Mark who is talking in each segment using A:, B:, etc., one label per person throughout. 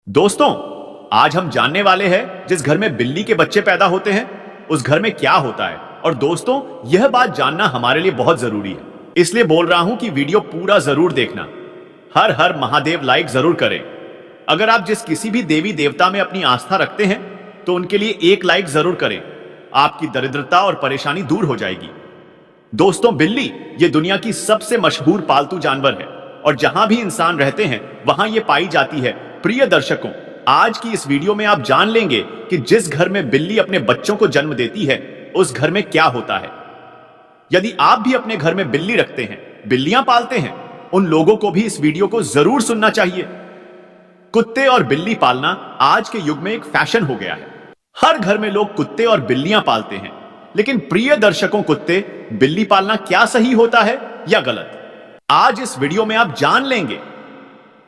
A: दोस्तों, आज हम जानने वाले हैं जिस घर में बिल्ली के बच्चे पैदा होते हैं उस घर में क्या होता है। और दोस्तों, यह बात जानना हमारे लिए बहुत जरूरी है, इसलिए बोल रहा हूं कि वीडियो पूरा जरूर देखना। हर हर महादेव लाइक जरूर करें। अगर आप जिस किसी भी देवी देवता में अपनी आस्था रखते हैं तो उनके लिए एक लाइक जरूर करें। आपकी दरिद्रता और परेशानी दूर हो जाएगी। दोस्तों, बिल्ली ये दुनिया की सबसे मशहूर पालतू जानवर है और जहां भी इंसान रहते हैं वहां ये पाई जाती है। प्रिय दर्शकों, आज की इस वीडियो में आप जान लेंगे कि जिस घर में बिल्ली अपने बच्चों को जन्म देती है उस घर में क्या होता है। यदि आप भी अपने घर में बिल्ली रखते हैं, बिल्लियां पालते हैं, उन लोगों को भी इस वीडियो को जरूर सुनना चाहिए। कुत्ते और बिल्ली पालना आज के युग में एक फैशन हो गया है। हर घर में लोग कुत्ते और बिल्लियां पालते हैं, लेकिन प्रिय दर्शकों, कुत्ते बिल्ली पालना क्या सही होता है या गलत, आज इस वीडियो में आप जान लेंगे।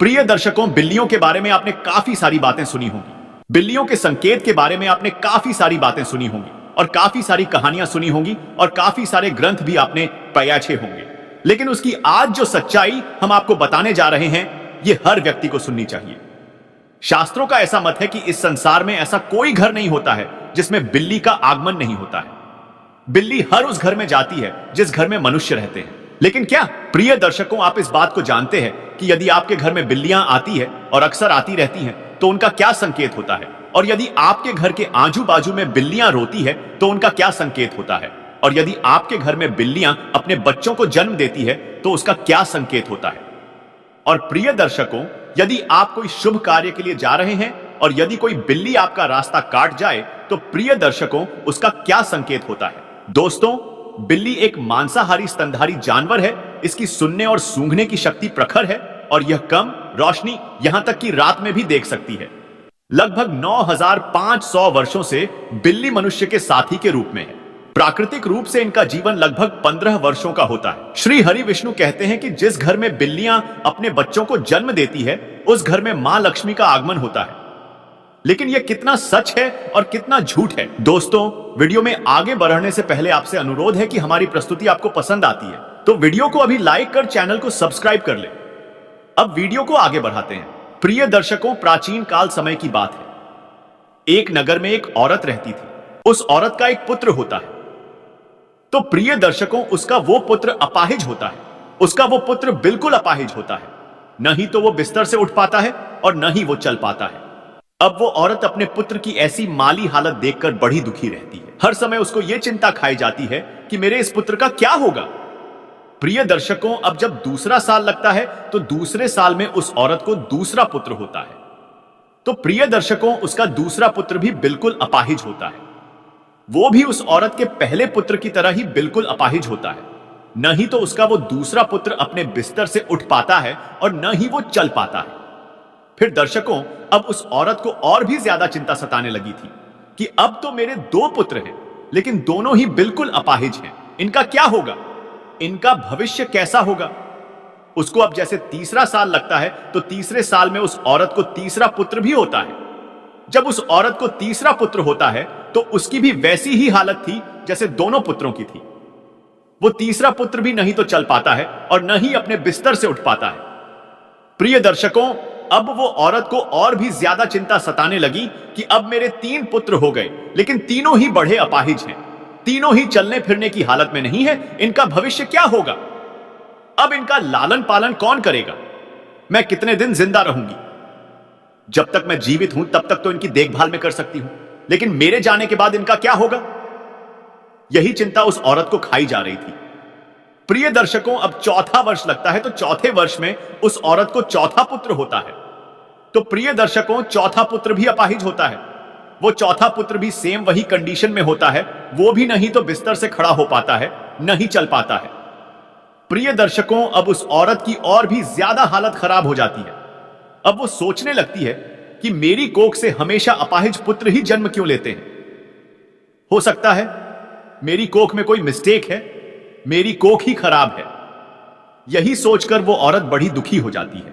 A: प्रिय दर्शकों, बिल्लियों के बारे में आपने काफी सारी बातें सुनी होंगी। बिल्लियों के संकेत के बारे में आपने काफी सारी बातें सुनी होंगी और काफी सारी कहानियां सुनी होंगी और काफी सारे ग्रंथ भी आपने पढ़े होंगे। लेकिन उसकी आज जो सच्चाई हम आपको बताने जा रहे हैं, यह हर व्यक्ति को सुननी चाहिए। शास्त्रों का ऐसा मत है कि इस संसार में ऐसा कोई घर नहीं होता है जिसमें बिल्ली का आगमन नहीं होता है। बिल्ली हर उस घर में जाती है जिस घर में मनुष्य रहते हैं। लेकिन क्या प्रिय दर्शकों, आप इस बात को जानते हैं कि यदि आपके घर में बिल्लियां आती है और अक्सर आती रहती हैं तो उनका क्या संकेत होता है? और यदि आपके घर के आजू बाजू में बिल्लियां रोती है तो उनका क्या संकेत होता है? और यदि आपके घर में बिल्लियां अपने बच्चों को जन्म देती है तो उसका क्या संकेत होता है? और प्रिय दर्शकों, यदि आप कोई शुभ कार्य के लिए जा रहे हैं और यदि कोई बिल्ली आपका रास्ता काट जाए तो प्रिय दर्शकों, उसका क्या संकेत होता है? दोस्तों, बिल्ली एक मांसाहारी स्तनधारी जानवर है। इसकी सुनने और सूंघने की शक्ति प्रखर है और यह कम रोशनी, यहां तक कि रात में भी देख सकती है। लगभग 9500 वर्षों से बिल्ली मनुष्य के साथी के रूप में है। प्राकृतिक रूप से इनका जीवन लगभग 15 वर्षों का होता है। श्री हरि विष्णु कहते हैं कि जिस घर में बिल्लियां अपने बच्चों को जन्म देती है उस घर में मां लक्ष्मी का आगमन होता है। लेकिन यह कितना सच है और कितना झूठ है? दोस्तों, वीडियो में आगे बढ़ने से पहले आपसे अनुरोध है कि हमारी प्रस्तुति आपको पसंद आती है तो वीडियो को अभी लाइक कर चैनल को सब्सक्राइब कर ले। अब वीडियो को आगे बढ़ाते हैं। प्रिय दर्शकों, प्राचीन काल समय की बात है। एक नगर में एक औरत रहती थी। उस औरत का एक पुत्र होता है। तो प्रिय दर्शकों, उसका वो पुत्र अपाहिज होता है। उसका वो पुत्र बिल्कुल अपाहिज होता है। न ही तो वो बिस्तर से उठ पाता है और न ही वो चल पाता है। अब वो औरत अपने पुत्र की ऐसी माली हालत देखकर बड़ी दुखी रहती है। हर समय उसको ये चिंता खाई जाती है कि मेरे इस पुत्र का क्या होगा। प्रिय दर्शकों, अब जब दूसरा साल लगता है तो दूसरे साल में उस औरत को दूसरा पुत्र होता है। तो प्रिय दर्शकों, उसका दूसरा पुत्र भी बिल्कुल अपाहिज होता है। वो भी उस औरत के पहले पुत्र की तरह ही बिल्कुल अपाहिज होता है। न ही तो उसका वो दूसरा पुत्र अपने बिस्तर से उठ पाता है और न ही वो चल पाता है। फिर दर्शकों, अब उस औरत को और भी ज्यादा चिंता सताने लगी थी कि अब तो मेरे 2 पुत्र हैं, लेकिन दोनों ही बिल्कुल अपाहिज हैं। इनका क्या होगा? इनका भविष्य कैसा होगा? उसको अब जैसे तीसरा साल लगता है तो तीसरे साल में उस औरत को तीसरा पुत्र भी होता है। जब उस औरत को तीसरा पुत्र होता है तो उसकी भी वैसी ही हालत थी जैसे दोनों पुत्रों की थी। वो तीसरा पुत्र भी नहीं तो चल पाता है और न ही अपने बिस्तर से उठ पाता है। प्रिय दर्शकों, अब वो औरत को और भी ज्यादा चिंता सताने लगी कि अब मेरे 3 पुत्र हो गए, लेकिन तीनों ही बढ़े अपाहिज हैं। तीनों ही चलने फिरने की हालत में नहीं है। इनका भविष्य क्या होगा? अब इनका लालन पालन कौन करेगा? मैं कितने दिन जिंदा रहूंगी? जब तक मैं जीवित हूं तब तक तो इनकी देखभाल में कर सकती हूं, लेकिन मेरे जाने के बाद इनका क्या होगा? यही चिंता उस औरत को खाई जा रही थी। प्रिय दर्शकों, अब चौथा वर्ष लगता है तो चौथे वर्ष में उस औरत को चौथा पुत्र होता है। तो प्रिय दर्शकों, चौथा पुत्र भी अपाहिज होता है। वो चौथा पुत्र भी सेम वही कंडीशन में होता है। वो भी नहीं तो बिस्तर से खड़ा हो पाता है, न ही चल पाता है। प्रिय दर्शकों, अब उस औरत की और भी ज्यादा हालत खराब हो जाती है। अब वो सोचने लगती है कि मेरी कोख से हमेशा अपाहिज पुत्र ही जन्म क्यों लेते हैं? हो सकता है मेरी कोख में कोई मिस्टेक है, मेरी कोख ही खराब है। यही सोचकर वो औरत बड़ी दुखी हो जाती है।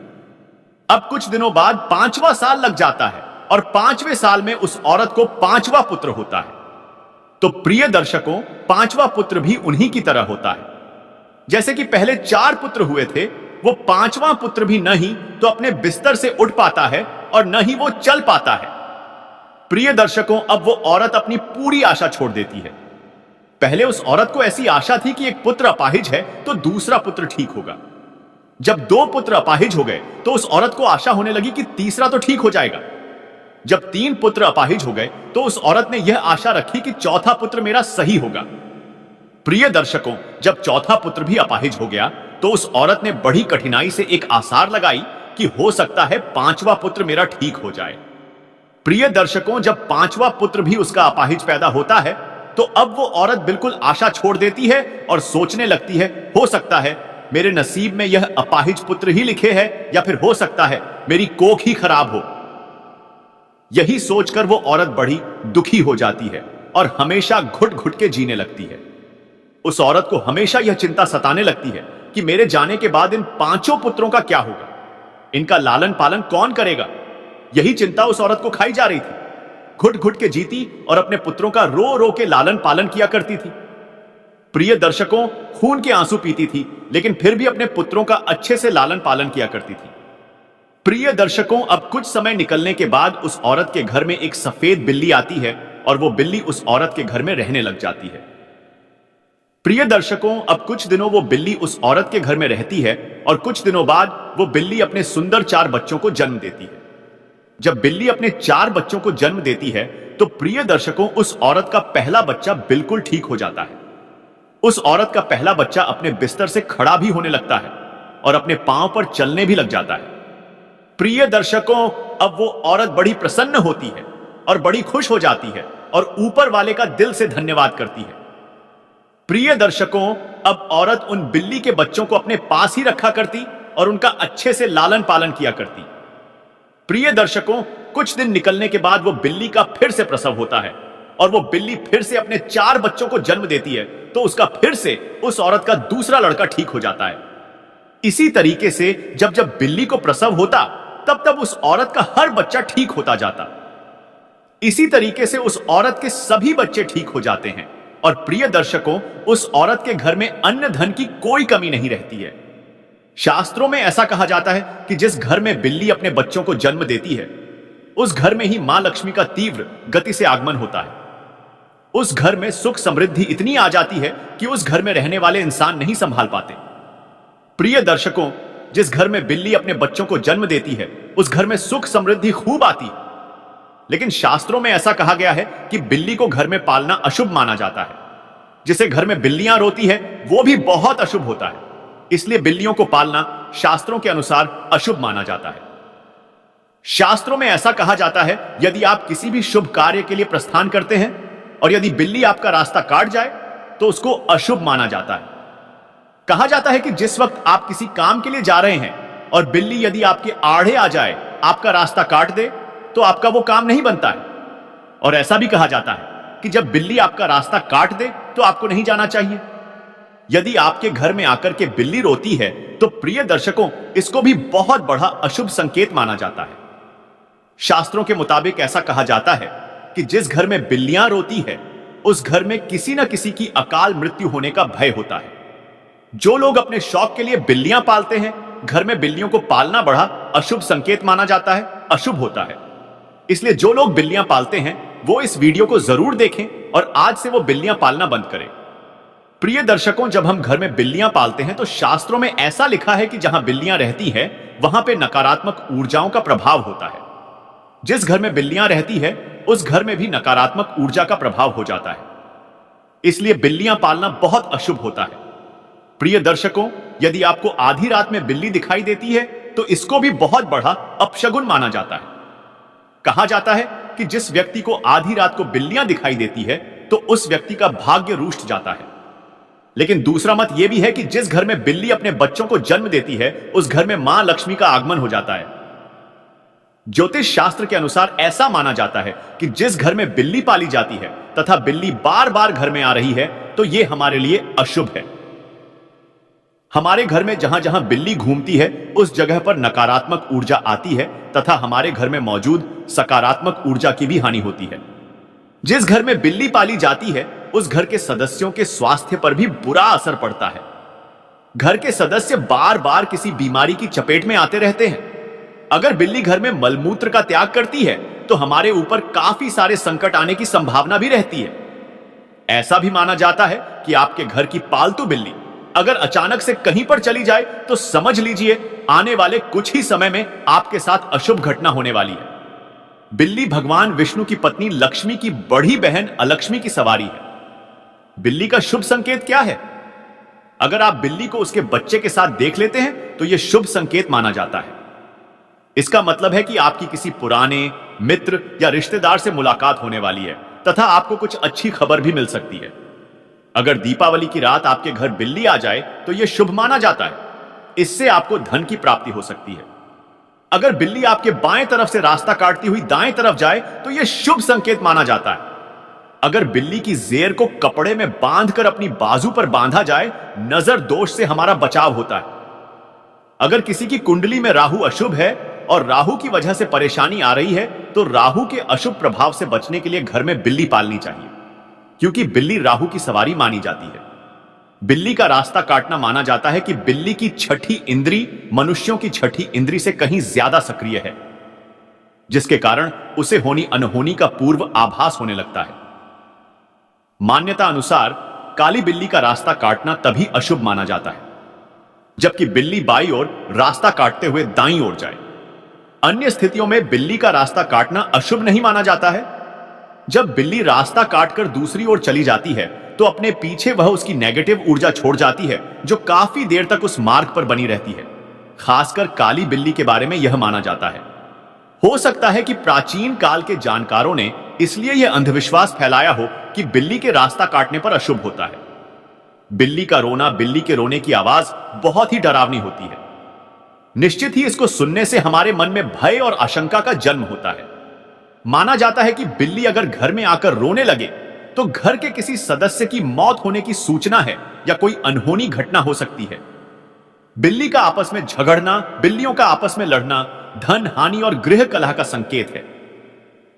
A: अब कुछ दिनों बाद 5वां साल लग जाता है और 5वें साल में उस औरत को 5वां पुत्र होता है। तो प्रिय दर्शकों, 5वां पुत्र भी उन्हीं की तरह होता है। जैसे कि पहले 4 पुत्र हुए थे, वो 5वां पुत्र भी नहीं तो अपने बिस्तर से उठ पाता है और न ही वो चल पाता है। प्रिय दर्शकों, अब वो औरत अपनी पूरी आशा छोड़ देती है। पहले उस औरत को ऐसी आशा थी कि एक पुत्र अपाहिज है तो दूसरा पुत्र ठीक होगा। जब 2 पुत्र अपाहिज हो गए तो उस औरत को आशा होने लगी कि तीसरा तो ठीक हो जाएगा। जब 3 पुत्र अपाहिज हो गए तो उस औरत ने यह आशा रखी कि चौथा पुत्र मेरा सही होगा। प्रिय दर्शकों, जब चौथा पुत्र भी अपाहिज हो गया तो उस औरत ने बड़ी कठिनाई से एक आसार लगाई कि हो सकता है 5वां पुत्र मेरा ठीक हो जाए। प्रिय दर्शकों, जब 5वां पुत्र भी उसका अपाहिज पैदा होता है तो अब वो औरत बिल्कुल आशा छोड़ देती है और सोचने लगती है, हो सकता है मेरे नसीब में यह अपाहिज पुत्र ही लिखे है, या फिर हो सकता है मेरी कोख ही खराब हो। यही सोचकर वो औरत बड़ी दुखी हो जाती है और हमेशा घुट घुट के जीने लगती है। उस औरत को हमेशा यह चिंता सताने लगती है कि मेरे जाने के बाद इन 5 पुत्रों का क्या होगा, इनका लालन पालन कौन करेगा। यही चिंता उस औरत को खाई जा रही थी। घुट घुट के जीती और अपने पुत्रों का रो रो के लालन पालन किया करती थी। प्रिय दर्शकों, खून के आंसू पीती थी लेकिन फिर भी अपने पुत्रों का अच्छे से लालन पालन किया करती थी। प्रिय दर्शकों, अब कुछ समय निकलने के बाद उस औरत के घर में एक सफेद बिल्ली आती है और वो बिल्ली उस औरत के घर में रहने लग जाती है। प्रिय दर्शकों, अब कुछ दिनों वो बिल्ली उस औरत के घर में रहती है और कुछ दिनों बाद वो बिल्ली अपने सुंदर 4 बच्चों को जन्म देती है। जब बिल्ली अपने 4 बच्चों को जन्म देती है तो प्रिय दर्शकों, उस औरत का पहला बच्चा बिल्कुल ठीक हो जाता है। उस औरत का पहला बच्चा अपने बिस्तर से खड़ा भी होने लगता है और अपने पांव पर चलने भी लग जाता है। प्रिय दर्शकों, अब वो औरत बड़ी प्रसन्न होती है और बड़ी खुश हो जाती है और ऊपर वाले का दिल से धन्यवाद करती है। प्रिय दर्शकों, अब औरत उन बिल्ली के बच्चों को अपने पास ही रखा करती और उनका अच्छे से लालन पालन किया करती। प्रिय दर्शकों, कुछ दिन निकलने के बाद वो बिल्ली का फिर से प्रसव होता है और वो बिल्ली फिर से अपने 4 बच्चों को जन्म देती है तो उसका फिर से उस औरत का दूसरा लड़का ठीक हो जाता है। इसी तरीके से जब जब बिल्ली को प्रसव होता तब तब उस औरत का हर बच्चा ठीक होता जाता। इसी तरीके से उस औरत के सभी बच्चे ठीक हो जाते हैं और प्रिय दर्शकों, उस औरत के घर में अन्न धन की कोई कमी नहीं रहती है। शास्त्रों में ऐसा कहा जाता है कि जिस घर में बिल्ली अपने बच्चों को जन्म देती है उस घर में ही मां लक्ष्मी का तीव्र गति से आगमन होता है। उस घर में सुख समृद्धि इतनी आ जाती है कि उस घर में रहने वाले इंसान नहीं संभाल पाते। प्रिय दर्शकों, जिस घर में बिल्ली अपने बच्चों को जन्म देती है उस घर में सुख समृद्धि खूब आती है। लेकिन शास्त्रों में ऐसा कहा गया है कि बिल्ली को घर में पालना अशुभ माना जाता है। जिसे घर में बिल्लियां रोती है वो भी बहुत अशुभ होता है, इसलिए बिल्लियों को पालना शास्त्रों के अनुसार अशुभ माना जाता है। शास्त्रों में ऐसा कहा जाता है, यदि आप किसी भी शुभ कार्य के लिए प्रस्थान करते हैं और यदि बिल्ली आपका रास्ता काट जाए तो उसको अशुभ माना जाता है। कहा जाता है कि जिस वक्त आप किसी काम के लिए जा रहे हैं और बिल्ली यदि आपके आड़े आ जाए, आपका रास्ता काट दे, तो आपका वो काम नहीं बनता है। और ऐसा भी कहा जाता है कि जब बिल्ली आपका रास्ता काट दे तो आपको नहीं जाना चाहिए। यदि आपके घर में आकर के बिल्ली रोती है तो प्रिय दर्शकों, इसको भी बहुत बड़ा अशुभ संकेत माना जाता है। शास्त्रों के मुताबिक ऐसा कहा जाता है कि जिस घर में बिल्लियां रोती है उस घर में किसी न किसी की अकाल मृत्यु होने का भय होता है। जो लोग अपने शौक के लिए बिल्लियां पालते हैं, घर में बिल्लियों को पालना बड़ा अशुभ संकेत माना जाता है, अशुभ होता है। इसलिए जो लोग बिल्लियां पालते हैं वो इस वीडियो को जरूर देखें और आज से वो बिल्लियां पालना बंद करें। प्रिय दर्शकों, जब हम घर में बिल्लियां पालते हैं तो शास्त्रों में ऐसा लिखा है कि जहां बिल्लियां रहती है वहां पे नकारात्मक ऊर्जाओं का प्रभाव होता है। जिस घर में बिल्लियां रहती है उस घर में भी नकारात्मक ऊर्जा का प्रभाव हो जाता है। इसलिए बिल्लियां पालना बहुत अशुभ होता है। प्रिय दर्शकों, यदि आपको आधी रात में बिल्ली दिखाई देती है तो इसको भी बहुत बड़ा अपशगुन माना जाता है। कहा जाता है कि जिस व्यक्ति को आधी रात को बिल्लियां दिखाई देती है तो उस व्यक्ति का भाग्य रूष्ट जाता है। लेकिन दूसरा मत यह भी है कि जिस घर में बिल्ली अपने बच्चों को जन्म देती है उस घर में मां लक्ष्मी का आगमन हो जाता है। ज्योतिष शास्त्र के अनुसार ऐसा माना जाता है कि जिस घर में बिल्ली पाली जाती है तथा बिल्ली बार बार घर में आ रही है तो यह हमारे लिए अशुभ है। हमारे घर में जहां जहां बिल्ली घूमती है उस जगह पर नकारात्मक ऊर्जा आती है तथा हमारे घर में मौजूद सकारात्मक ऊर्जा की भी हानि होती है। जिस घर में बिल्ली पाली जाती है उस घर के सदस्यों के स्वास्थ्य पर भी बुरा असर पड़ता है। घर के सदस्य बार बार किसी बीमारी की चपेट में आते रहते हैं। अगर बिल्ली घर में मलमूत्र का त्याग करती है तो हमारे ऊपर काफी सारे संकट आने की संभावना भी रहती है। ऐसा भी माना जाता है कि आपके घर की पालतू बिल्ली अगर अचानक से कहीं पर चली जाए तो समझ लीजिए आने वाले कुछ ही समय में आपके साथ अशुभ घटना होने वाली है। बिल्ली भगवान विष्णु की पत्नी लक्ष्मी की बड़ी बहन अलक्ष्मी की सवारी है। बिल्ली का शुभ संकेत क्या है? अगर आप बिल्ली को उसके बच्चे के साथ देख लेते हैं तो यह शुभ संकेत माना जाता है। इसका मतलब है कि आपकी किसी पुराने मित्र या रिश्तेदार से मुलाकात होने वाली है तथा आपको कुछ अच्छी खबर भी मिल सकती है। अगर दीपावली की रात आपके घर बिल्ली आ जाए तो यह शुभ माना जाता है। इससे आपको धन की प्राप्ति हो सकती है। अगर बिल्ली आपके बाएं तरफ से रास्ता काटती हुई दाएं तरफ जाए तो यह शुभ संकेत माना जाता है। अगर बिल्ली की जेर को कपड़े में बांधकर अपनी बाजू पर बांधा जाए, नजर दोष से हमारा बचाव होता है। अगर किसी की कुंडली में राहु अशुभ है और राहु की वजह से परेशानी आ रही है तो राहु के अशुभ प्रभाव से बचने के लिए घर में बिल्ली पालनी चाहिए, क्योंकि बिल्ली राहु की सवारी मानी जाती है। बिल्ली का रास्ता काटना माना जाता है कि बिल्ली की छठी इंद्री मनुष्यों की छठी इंद्री से कहीं ज्यादा सक्रिय है, जिसके कारण उसे होनी अनहोनी का पूर्व आभास होने लगता है। मान्यता अनुसार काली बिल्ली का रास्ता काटना तभी अशुभ माना जाता है जबकि बिल्ली बाईं ओर रास्ता काटते हुए दाईं ओर जाए। अन्य स्थितियों में बिल्ली का रास्ता काटना अशुभ नहीं माना जाता है। जब बिल्ली रास्ता काटकर दूसरी ओर चली जाती है तो अपने पीछे वह उसकी नेगेटिव ऊर्जा छोड़ जाती है जो काफी देर तक उस मार्ग पर बनी रहती है। खासकर काली बिल्ली के बारे में यह माना जाता है। हो सकता है कि प्राचीन काल के जानकारों ने इसलिए यह अंधविश्वास फैलाया हो कि बिल्ली के रास्ता काटने पर अशुभ होता है। बिल्ली का रोना, बिल्ली के रोने की आवाज बहुत ही डरावनी होती है। निश्चित ही इसको सुनने से हमारे मन में भय और आशंका का जन्म होता है। माना जाता है कि बिल्ली अगर घर में आकर रोने लगे तो घर के किसी सदस्य की मौत होने की सूचना है या कोई अनहोनी घटना हो सकती है। बिल्ली का आपस में झगड़ना, बिल्लियों का आपस में लड़ना धन हानि और गृह कलह का संकेत है।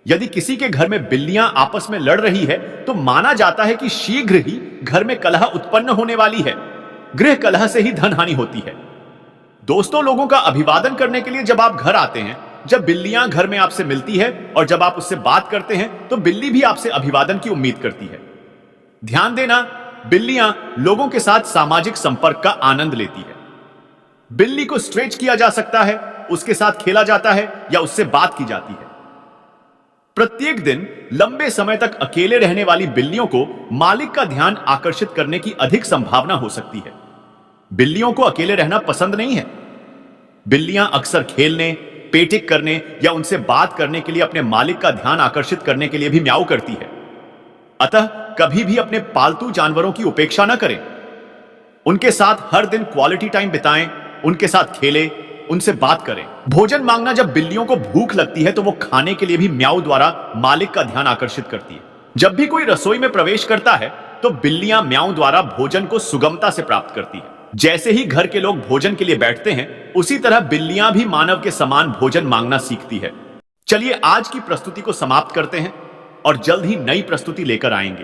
A: यदि किसी के घर में बिल्लियां आपस में लड़ रही है तो माना जाता है कि शीघ्र ही घर में कलह उत्पन्न होने वाली है। गृह कलह से ही धन हानि होती है। दोस्तों, लोगों का अभिवादन करने के लिए जब आप घर आते हैं, जब बिल्लियां घर में आपसे मिलती है और जब आप उससे बात करते हैं तो बिल्ली भी आपसे अभिवादन की उम्मीद करती है। ध्यान देना, बिल्लियां लोगों के साथ सामाजिक संपर्क का आनंद लेती है। बिल्ली को स्ट्रेच किया जा सकता है, उसके साथ खेला जाता है या उससे बात की जाती है। प्रत्येक दिन लंबे समय तक अकेले रहने वाली बिल्लियों को मालिक का ध्यान आकर्षित करने की अधिक संभावना हो सकती है। बिल्लियों को अकेले रहना पसंद नहीं है। बिल्लियां अक्सर खेलने, पेटिक करने या उनसे बात करने के लिए अपने मालिक का ध्यान आकर्षित करने के लिए भी म्याऊ करती है। अतः कभी भी अपने पालतू जानवरों की उपेक्षा न करें। उनके साथ हर दिन क्वालिटी टाइम बिताएं, उनके साथ खेलें, उनसे बात करें। भोजन मांगना, जब बिल्लियों को भूख लगती है तो वो खाने के लिए भी म्याऊ द्वारा मालिक का ध्यान आकर्षित करती है। जब भी कोई रसोई में प्रवेश करता है तो बिल्लियां म्याऊ द्वारा भोजन को सुगमता से प्राप्त करती है। जैसे ही घर के लोग भोजन के लिए बैठते हैं, उसी तरह बिल्लियां भी मानव के समान भोजन मांगना सीखती है। चलिए आज की प्रस्तुति को समाप्त करते हैं और जल्द ही नई प्रस्तुति लेकर आएंगे।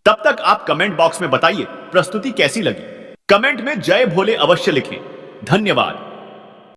A: तब तक आप कमेंट बॉक्स में बताइए प्रस्तुति कैसी लगी। कमेंट में जय भोले अवश्य लिखें। धन्यवाद।